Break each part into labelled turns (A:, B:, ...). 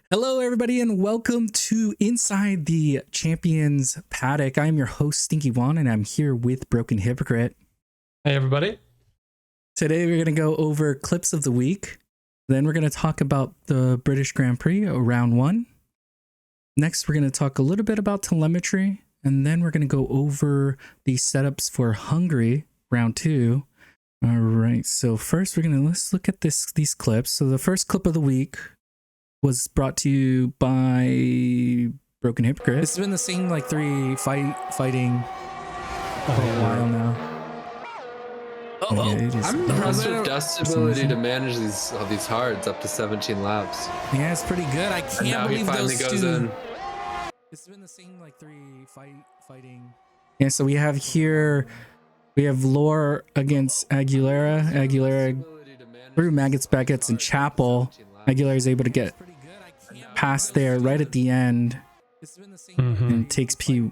A: Hello, everybody, and welcome to Inside the Champions Paddock. I'm your host, Stinky Juan, and I'm here with Broken Hypocrite.
B: Hey, everybody.
A: Today, we're going to go over clips of the week. Then we're going to talk about the British Grand Prix, round one. Next, we're going to talk a little bit about telemetry, and then we're going to go over the setups for Hungary, round two. All right, so first, let's look at these clips. So the first clip of the week was brought to you by Broken Hypocrite. It's been the same like fighting for a while now.
C: I'm impressed with Dust's ability to manage all these hards up to 17 laps.
A: Yeah, it's pretty good. I can't believe those
C: goes
A: two.
C: in.
A: It's been the same like fighting. Yeah, so we have Lore against Aguilera through Maggots, Beckett's, and Chapel. Aguilera is able to get past there right at the end, and takes P10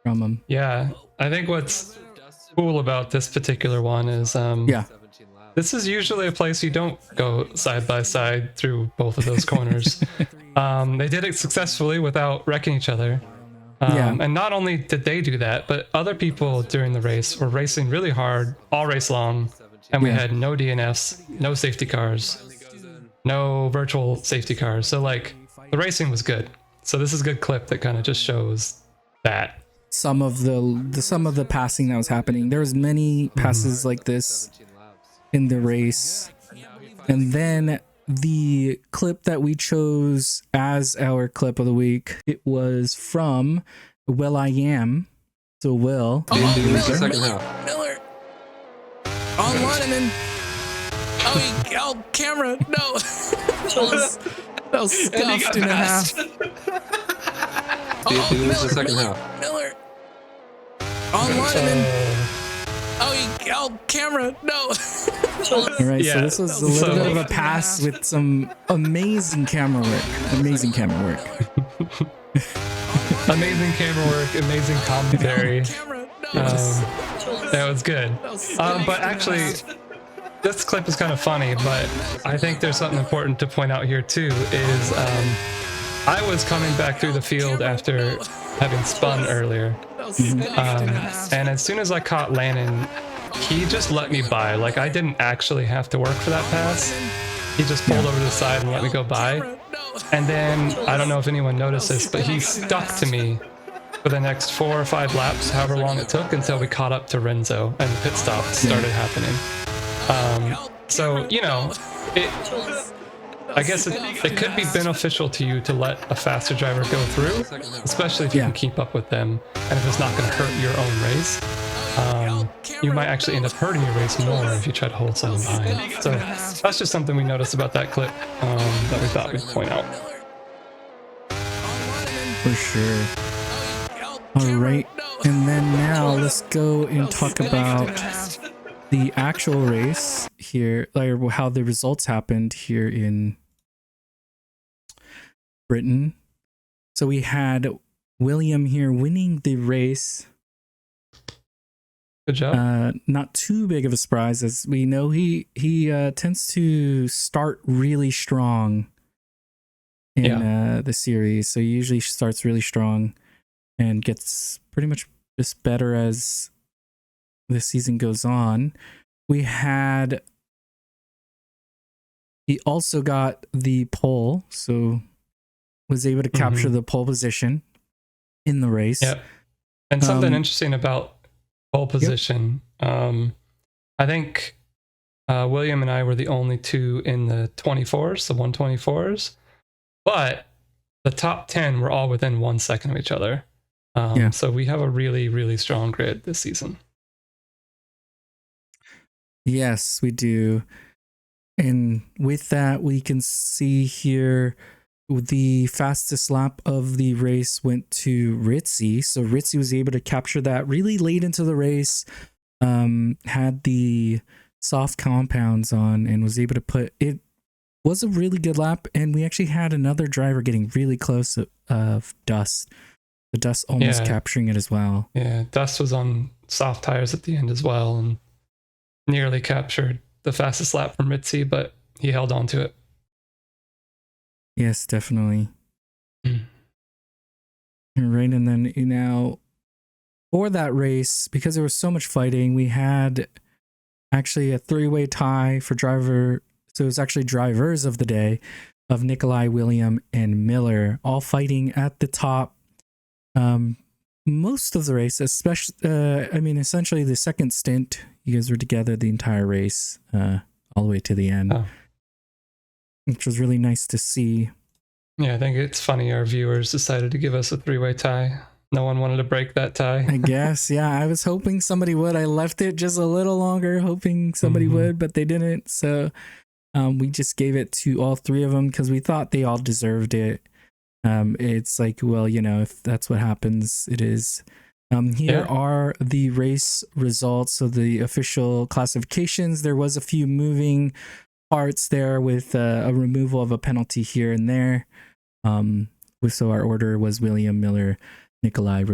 A: from him.
B: Yeah, I think what's cool about this particular one is this is usually a place you don't go side by side through both of those corners. They did it successfully without wrecking each other. And not only did they do that, but other people during the race were racing really hard all race long. And we had no DNFs, no safety cars, no virtual safety cars. So like the racing was good. So this is a good clip that kind of just shows that
A: some of the passing that was happening. There was many passes like this in the race. And then the clip that we chose as our clip of the week, it was from Will I Am. So Will.
C: Miller.
A: Online and then camera, no. that was scuffed in a half.
C: The second half.
A: Miller. Online and then camera, no. All right, so this was a little bit of a pass with some amazing camera work. Amazing camera work,
B: amazing commentary. That was good. But actually, this clip is kind of funny, but I think there's something important to point out here too, is I was coming back through the field after having spun earlier. And as soon as I caught Lannon, he just let me by. Like, I didn't actually have to work for that pass. He just pulled over to the side and let me go by. And then, I don't know if anyone noticed this, but he stuck to me for the next 4 or 5 laps, however long it took, until we caught up to Renzo and the pit stop started happening. So, you know, I guess it could be beneficial to you to let a faster driver go through, especially if you can keep up with them, and if it's not going to hurt your own race. You might actually end up hurting your race more if you try to hold someone behind. So that's just something we noticed about that clip that we thought we'd point out.
A: For sure. All right, and then now let's go and talk about the actual race here, like how the results happened here in Britain. So we had William here winning the race.
B: Good job.
A: Not too big of a surprise, as we know he tends to start really strong in the series. So he usually starts really strong and gets pretty much just better as the season goes on. He also got the pole, so was able to capture the pole position in the race.
B: Yeah. And something interesting about pole position, I think William and I were the only two in the 24s, the 124s, but the top 10 were all within 1 second of each other. So we have a really, really strong grid this season.
A: Yes, we do. And with that, we can see here the fastest lap of the race went to Ritzy. So Ritzy was able to capture that really late into the race, had the soft compounds on, and was able to put it. Was a really good lap, and we actually had another driver getting really close of Dust. The Dust almost capturing it as well.
B: Yeah, Dust was on soft tires at the end as well, and nearly captured the fastest lap from Ritzy, but he held on to it.
A: Yes, definitely.
B: Mm.
A: Right, and then now for that race, because there was so much fighting, we had actually a three-way tie for driver. So it was actually drivers of the day of Nikolai, William, and Miller, all fighting at the top. Most of the race, especially, essentially the second stint, you guys were together the entire race, all the way to the end, which was really nice to see.
B: Yeah, I think it's funny our viewers decided to give us a three-way tie. No one wanted to break that tie.
A: I guess, yeah. I was hoping somebody would. I left it just a little longer, hoping somebody would, but they didn't. So we just gave it to all three of them because we thought they all deserved it. It's like, well, if that's what happens, it is. Here are the race results. So the official classifications. There was a few moving parts there with a removal of a penalty here and there. So our order was William, Miller, Nikolai,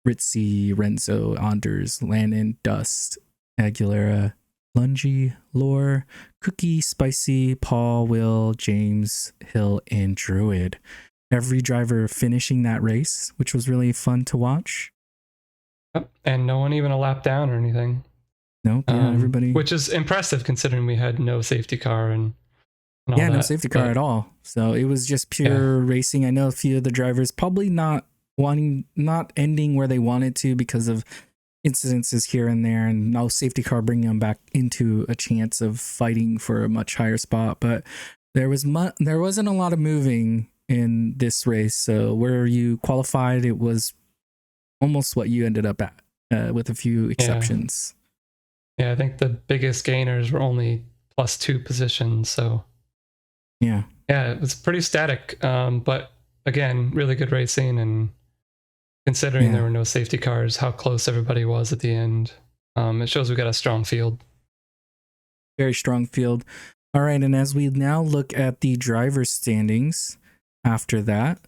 A: Ritzy, Renzo, Anders, Lannon, Dust, Aguilera, Lungy, Lore, Cookie, Spicy, Paul, Will, James, Hill, and Druid. Every driver finishing that race, which was really fun to watch.
B: Yep. And no one even a lap down or anything.
A: Nope, yeah, everybody.
B: Which is impressive considering we had no safety car and all that.
A: No safety car at all. So it was just pure racing. I know a few of the drivers probably not ending where they wanted to because of incidences here and there, and no safety car bringing them back into a chance of fighting for a much higher spot. But there wasn't a lot of moving in this race. So where you qualified, it was almost what you ended up at, with a few exceptions.
B: Yeah, I think the biggest gainers were only +2 positions. So yeah, it was pretty static. But again, really good racing, and considering there were no safety cars, how close everybody was at the end, it shows we got a strong field.
A: Very strong field. All right, and as we now look at the driver standings after that,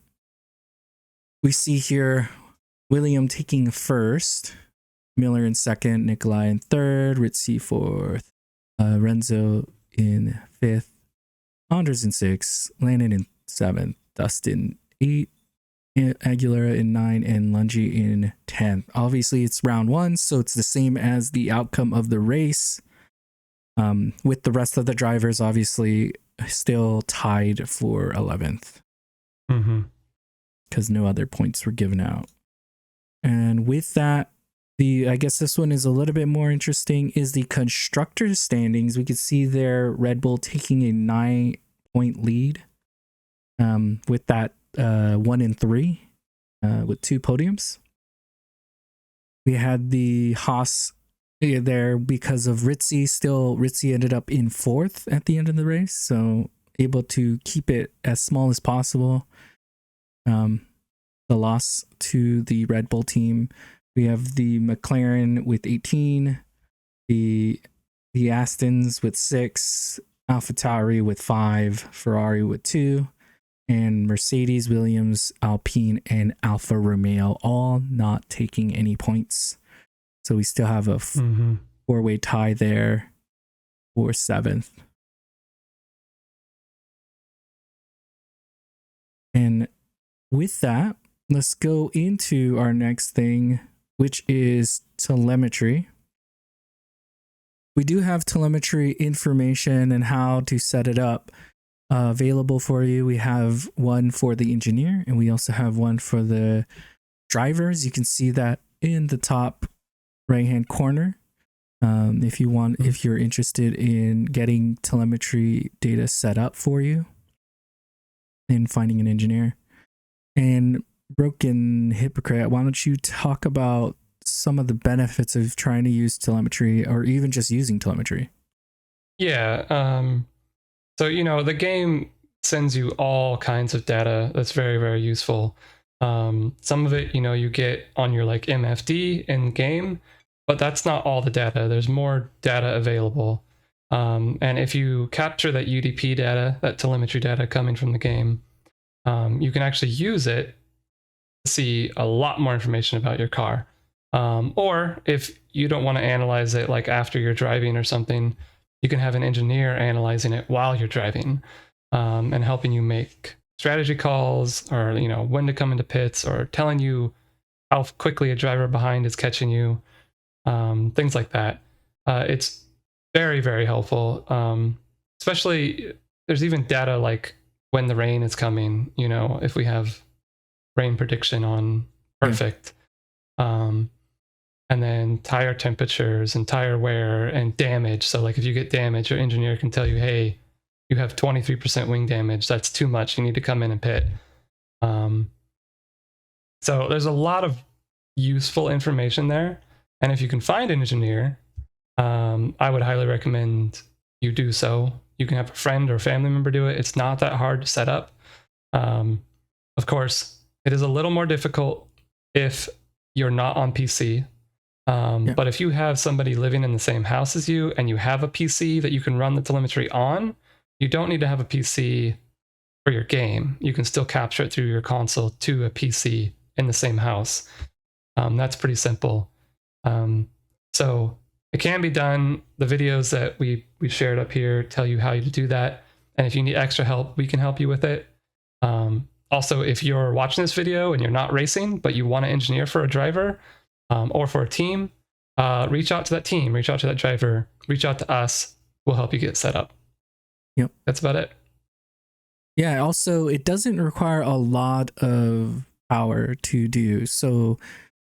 A: we see here William taking first, Miller in second, Nikolai in third, Ritzy fourth, Renzo in fifth, Anders in sixth, Lannon in seventh, Dustin 8, Aguilera in 9, and Lungy in 10th. Obviously, it's round 1, so it's the same as the outcome of the race. With the rest of the drivers, obviously, still tied for 11th. Because no other points were given out. And with that, I guess this one is a little bit more interesting, is the Constructors Standings. We could see there Red Bull taking a 9-point lead with that 1 and 3 with 2 podiums. We had the Haas there because of Ritzy. Ritzy ended up in 4th at the end of the race, so able to keep it as small as possible. The loss to the Red Bull team. We have the McLaren with 18, the Astons with 6, AlphaTauri with 5, Ferrari with 2, and Mercedes, Williams, Alpine, and Alfa Romeo all not taking any points. So we still have a 4-way tie there for 7th. And with that, let's go into our next thing, which is telemetry. We do have telemetry information and how to set it up available for you. We have one for the engineer, and we also have one for the drivers. You can see that in the top right-hand corner. If you're interested in getting telemetry data set up for you and finding an engineer. And Broken Hypocrite, why don't you talk about some of the benefits of trying to use telemetry, or even just using telemetry?
B: Yeah. So, the game sends you all kinds of data that's very, very useful. Some of it, you get on your MFD in game, but that's not all the data. There's more data available. And if you capture that UDP data, that telemetry data coming from the game, you can actually use it to see a lot more information about your car. Or if you don't want to analyze it after you're driving or something, you can have an engineer analyzing it while you're driving, and helping you make strategy calls, or when to come into pits, or telling you how quickly a driver behind is catching you, things like that. It's very, very helpful. Especially, there's even data like when the rain is coming, if we have rain prediction on perfect. And then tire temperatures and tire wear and damage. So like if you get damage, your engineer can tell you, hey, you have 23% wing damage. That's too much. You need to come in and pit. So there's a lot of useful information there. And if you can find an engineer, I would highly recommend you do so. You can have a friend or family member do it. It's not that hard to set up. Of course, it is a little more difficult if you're not on PC. But if you have somebody living in the same house as you and you have a PC that you can run the telemetry on, you don't need to have a PC for your game. You can still capture it through your console to a PC in the same house. That's pretty simple. So it can be done. The videos that we shared up here tell you how to do that. And if you need extra help, we can help you with it. Also, if you're watching this video and you're not racing, but you want to engineer for a driver, or for a team, reach out to that team, reach out to that driver, reach out to us. We'll help you get set up.
A: Yep.
B: That's about it.
A: Yeah, also, it doesn't require a lot of power to do. So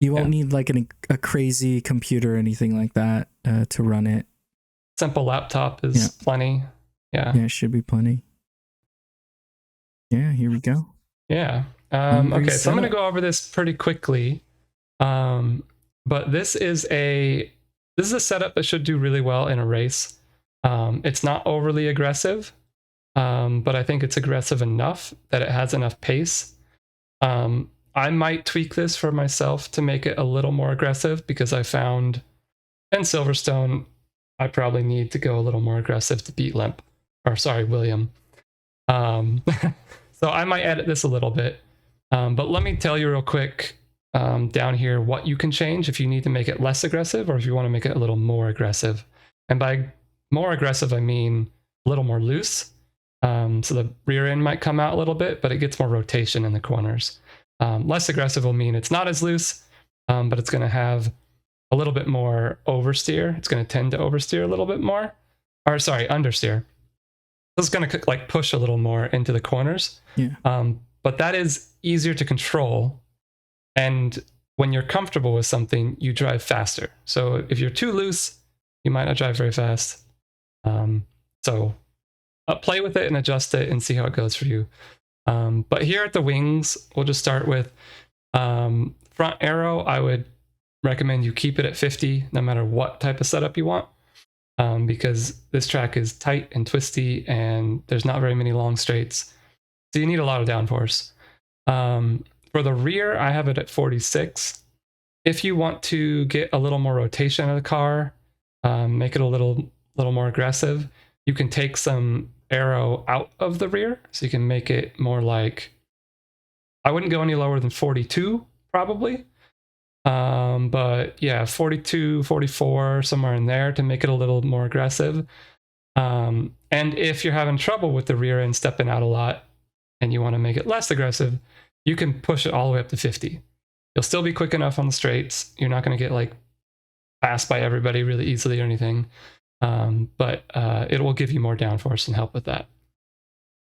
A: you won't need like a crazy computer or anything like that to run it.
B: Simple laptop is plenty. Yeah,
A: it should be plenty. Yeah, here we go.
B: Yeah. Okay, so I'm going to go over this pretty quickly. But this is a setup that should do really well in a race. It's not overly aggressive, but I think it's aggressive enough that it has enough pace. I might tweak this for myself to make it a little more aggressive, because I found in Silverstone I probably need to go a little more aggressive to beat William. So I might edit this a little bit, but let me tell you real quick down here what you can change if you need to make it less aggressive, or if you want to make it a little more aggressive. And by more aggressive, I mean a little more loose. So the rear end might come out a little bit, but it gets more rotation in the corners. Less aggressive will mean it's not as loose, but it's going to have a little bit more oversteer. It's going to tend to oversteer a little bit more, or sorry, understeer. It's going to like push a little more into the corners. But that is easier to control. And when you're comfortable with something, you drive faster. So if you're too loose, you might not drive very fast. So play with it and adjust it and see how it goes for you. But here at the wings, we'll just start with front arrow. I would recommend you keep it at 50 no matter what type of setup you want, because this track is tight and twisty and there's not very many long straights. So you need a lot of downforce. For the rear, I have it at 46. If you want to get a little more rotation of the car, make it a little more aggressive, you can take some aero out of the rear. So you can make it more like, I wouldn't go any lower than 42 probably. But yeah, 42, 44, somewhere in there to make it a little more aggressive. And if you're having trouble with the rear end stepping out a lot and you want to make it less aggressive, you can push it all the way up to 50. You'll still be quick enough on the straights. You're not going to get like passed by everybody really easily or anything. But it will give you more downforce and help with that.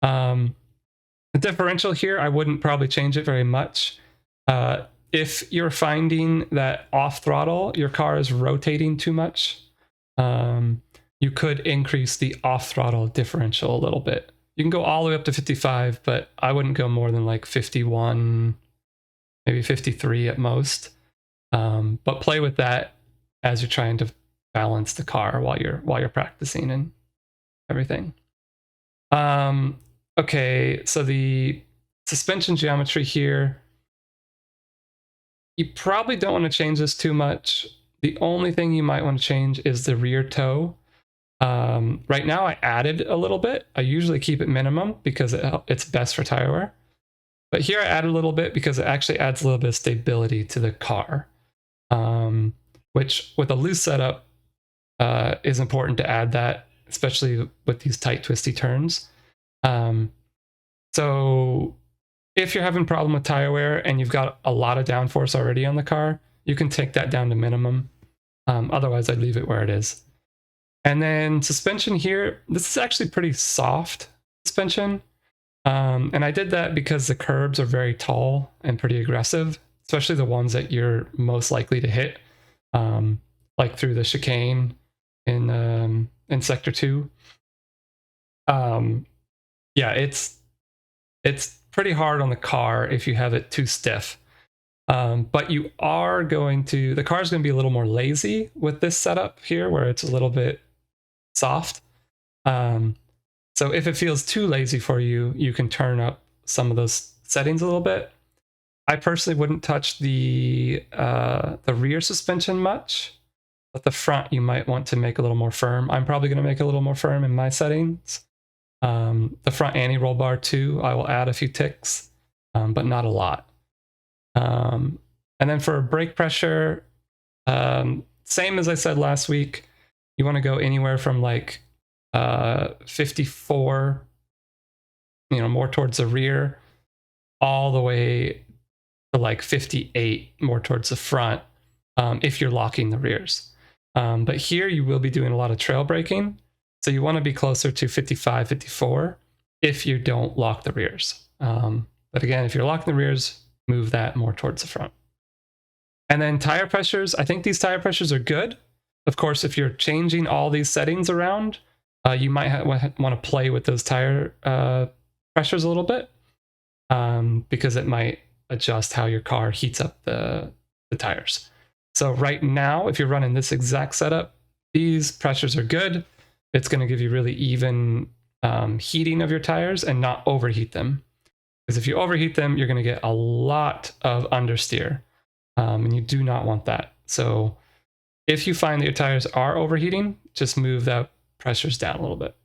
B: The differential here, I wouldn't probably change it very much. If you're finding that off throttle, your car is rotating too much, you could increase the off throttle differential a little bit. You can go all the way up to 55, but I wouldn't go more than like 51, maybe 53 at most. But play with that as you're trying to balance the car while you're practicing and everything. Okay, so the suspension geometry here, you probably don't want to change this too much. The only thing you might want to change is the rear toe. Right now I added a little bit. I usually keep it minimum because it's best for tire wear. But here I added a little bit because it actually adds a little bit of stability to the car, which with a loose setup is important to add that especially with these tight, twisty turns. So if you're having a problem with tire wear and you've got a lot of downforce already on the car, you can take that down to minimum. Otherwise, I'd leave it where it is. And then suspension here, this is actually pretty soft suspension. And I did that because the curbs are very tall and pretty aggressive, especially the ones that you're most likely to hit, like through the chicane in Sector 2. Yeah, it's pretty hard on the car if you have it too stiff. But the car's going to be a little more lazy with this setup here, where it's a little bit soft. So if it feels too lazy for you, you can turn up some of those settings a little bit. I personally wouldn't touch the rear suspension much, but the front you might want to make a little more firm. I'm probably going to make it a little more firm in my settings. The front anti-roll bar too, I will add a few ticks, but not a lot. And then for brake pressure, same as I said last week, you want to go anywhere from like 54, more towards the rear, all the way to like 58 more towards the front, if you're locking the rears. But here you will be doing a lot of trail braking, so you want to be closer to 55, 54 if you don't lock the rears. But again, if you're locking the rears, move that more towards the front. And then tire pressures, I think these tire pressures are good. Of course, if you're changing all these settings around, you might want to play with those tire pressures a little bit, because it might adjust how your car heats up the tires. So right now, if you're running this exact setup, these pressures are good. It's going to give you really even heating of your tires and not overheat them. Because if you overheat them, you're going to get a lot of understeer, and you do not want that. So if you find that your tires are overheating, just move that pressures down a little bit.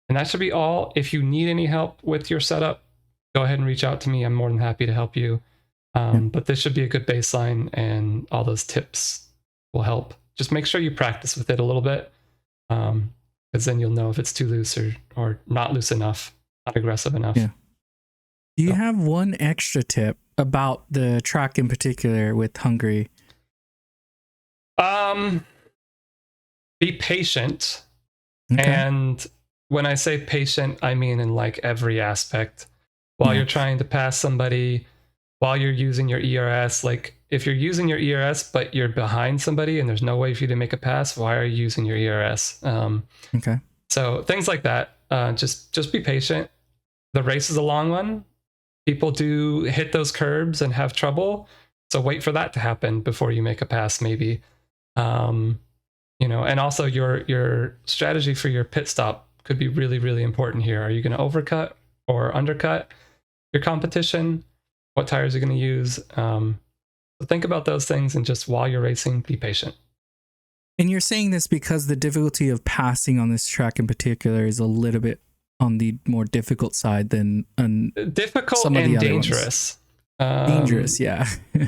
B: And that should be all. If you need any help with your setup, go ahead and reach out to me. I'm more than happy to help you. But this should be a good baseline, and all those tips will help. Just make sure you practice with it a little bit, because then you'll know if it's too loose or not loose enough, not aggressive enough.
A: Yeah. Do you have one extra tip about the track in particular with Hungary?
B: Be patient.
A: Okay.
B: And when I say patient, I mean in like every aspect. While you're trying to pass somebody, while you're using your ERS, like if you're using your ERS but you're behind somebody and there's no way for you to make a pass, why are you using your ERS?
A: Okay.
B: So things like that. Just be patient. The race is a long one. People do hit those curbs and have trouble. So wait for that to happen before you make a pass, maybe. And also your strategy for your pit stop could be really, really important here. Are you going to overcut or undercut your competition? What tires are you going to use? So think about those things, and just while you're racing, be patient.
A: And you're saying this because the difficulty of passing on this track in particular is a little bit on the more difficult side than
B: difficult
A: some of the
B: and
A: other
B: dangerous.
A: Dangerous, yeah.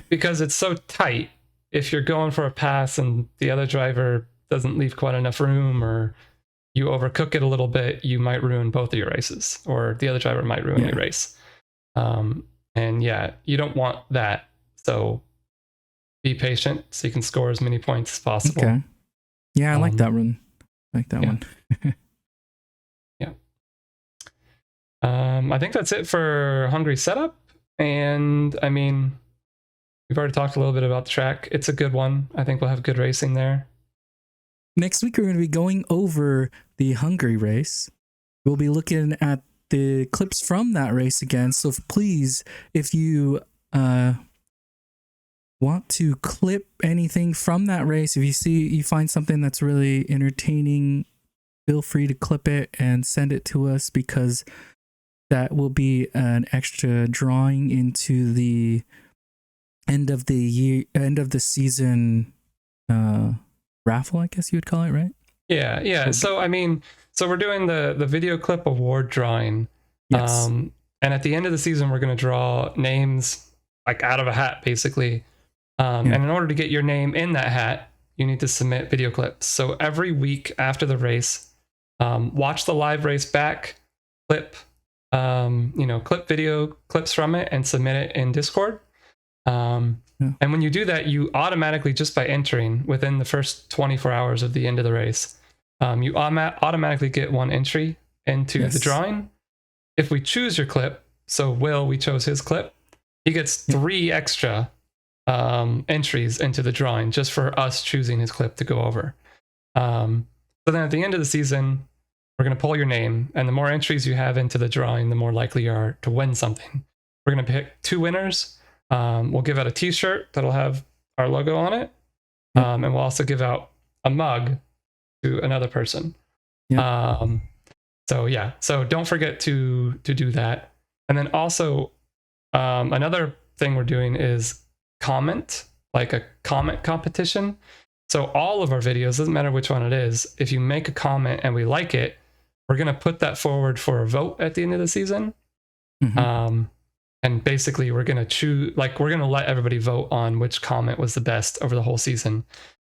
B: Because it's so tight. If you're going for a pass and the other driver doesn't leave quite enough room, or you overcook it a little bit, you might ruin both of your races, or the other driver might ruin your race. And yeah, you don't want that. So be patient so you can score as many points as possible.
A: Okay. Yeah, I like that one. I like that one.
B: Yeah. I think that's it for Hungary Setup. And I mean, we've already talked a little bit about the track. It's a good one. I think we'll have good racing there.
A: Next week, we're going to be going over the Hungary race. We'll be looking at the clips from that race again. So please, if you want to clip anything from that race, if you find something that's really entertaining, feel free to clip it and send it to us, because that will be an extra drawing into the end of the season raffle, I guess you would call it, right?
B: Yeah. So we're doing the video clip award drawing.
A: Yes.
B: And at the end of the season, we're going to draw names like out of a hat, basically. And in order to get your name in that hat, you need to submit video clips. So every week after the race, Watch the live race back, clip video clips from it and submit it in Discord. And when you do that, you automatically, just by entering within the first 24 hours of the end of the race, you automatically get 1 entry into the drawing. If we choose your clip, so we chose his clip, he gets 3 extra entries into the drawing just for us choosing his clip to go over. So then at the end of the season, we're going to pull your name, and the more entries you have into the drawing, the more likely you are to win something. We're going to pick 2 winners. We'll give out a t-shirt that'll have our logo on it. And we'll also give out a mug to another person. So don't forget to do that. And then also another thing we're doing is comment, like a comment competition. So all of our videos, doesn't matter which one it is, if you make a comment and we like it, we're going to put that forward for a vote at the end of the season. And basically we're going to choose, like, we're going to let everybody vote on which comment was the best over the whole season,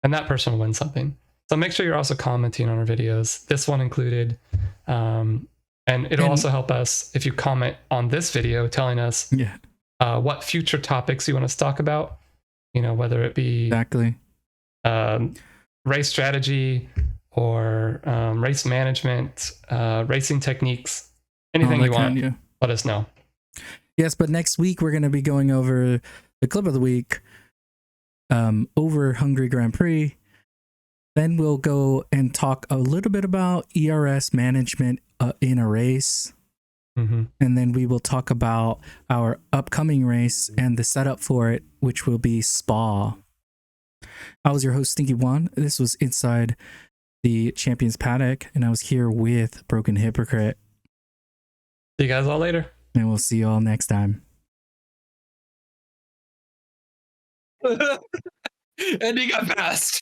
B: and that person will win something. So make sure you're also commenting on our videos, this one included. And it'll also help us if you comment on this video telling us what future topics you want us to talk about, whether it be race strategy or race management, racing techniques, anything you want, let us know.
A: Yes, but next week we're going to be going over the clip of the week, over Hungary Grand Prix. Then we'll go and talk a little bit about ERS management in a race. And then we will talk about our upcoming race and the setup for it, which will be Spa. I was your host, Stinky One. This was Inside the Champions Paddock, and I was here with Broken Hypocrite.
B: See you guys all later.
A: And we'll see you all next time.
C: And he got passed.